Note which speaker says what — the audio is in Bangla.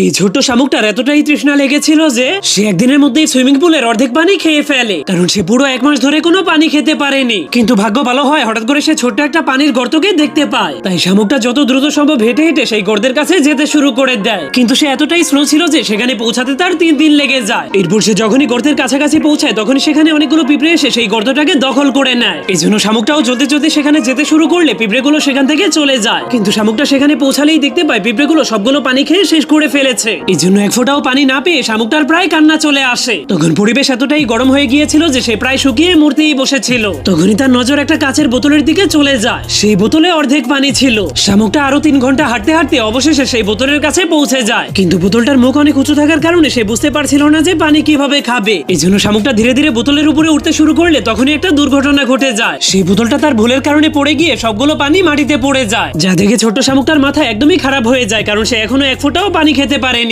Speaker 1: এই ছোট্ট শামুকটার এতটাই তৃষ্ণা লেগেছিল যে সে একদিনের মধ্যেই সুইমিং পুলের অর্ধেক পানি খেয়ে ফেলে, কারণ সে পুরো 1 মাস ধরে কোনো পানি খেতে পারেনি। কিন্তু ভাগ্য ভালো হয়, হঠাৎ করে সে ছোট্ট একটা পানির গর্তকে দেখতে পায়। তাই শামুকটা যত দ্রুত সম্ভব হেঁটে হেঁটে সেই গর্তের কাছে যেতে শুরু করে দেয়। কিন্তু সে এতটাই স্লো ছিল যে সেখানে পৌঁছাতে তার 3 দিন লেগে যায়। এরপর সে যখনই গর্তের কাছাকাছি পৌঁছায় তখনই সেখানে অনেকগুলো পিঁপড়ে এসে সেই গর্তটাকে দখল করে নেয়। এই জন্য শামুকটাও চলতে চলতে সেখানে যেতে শুরু করলে পিঁপড়েগুলো সেখান থেকে চলে যায়। কিন্তু শামুকটা সেখানে পৌঁছালেই দেখতে পায় পিঁপড়েগুলো সবগুলো পানি খেয়ে শেষ করে ফেলেছে। এই জন্য এক ফোঁটাও পানি না পেয়ে শামুকটার প্রায় কান্না চলে আসে। তখন পরিবেশ এতটাই গরম হয়ে গিয়েছিল যে সে প্রায় শুকিয়ে মরতেই বসেছিল। তখনই তার নজর একটা কাচের বোতলের দিকে চলে যায়। সেই বোতলে অর্ধেক পানি ছিল। শামুকটা আরো 3 ঘন্টা হাঁটতে হাঁটতে অবশেষে সেই বোতলের কাছে পৌঁছে যায়। কিন্তু বোতলটার মুখ অনেক উঁচু থাকার কারণে সে বুঝতে পারছিল না যে পানি কিভাবে খাবে। এই জন্য শামুকটা ধীরে ধীরে বোতলের উপরে উঠতে শুরু করলে তখনই একটা দুর্ঘটনা ঘটে যায়। সেই বোতলটা তার ভুলের কারণে পড়ে গিয়ে সবগুলো পানি মাটিতে পড়ে যায়, যা দেখে ছোট্ট শামুকটার মাথা একদমই খারাপ হয়ে যায়, কারণ সে এখনো 1 ফোঁটাও পানি খেতে পারেনি।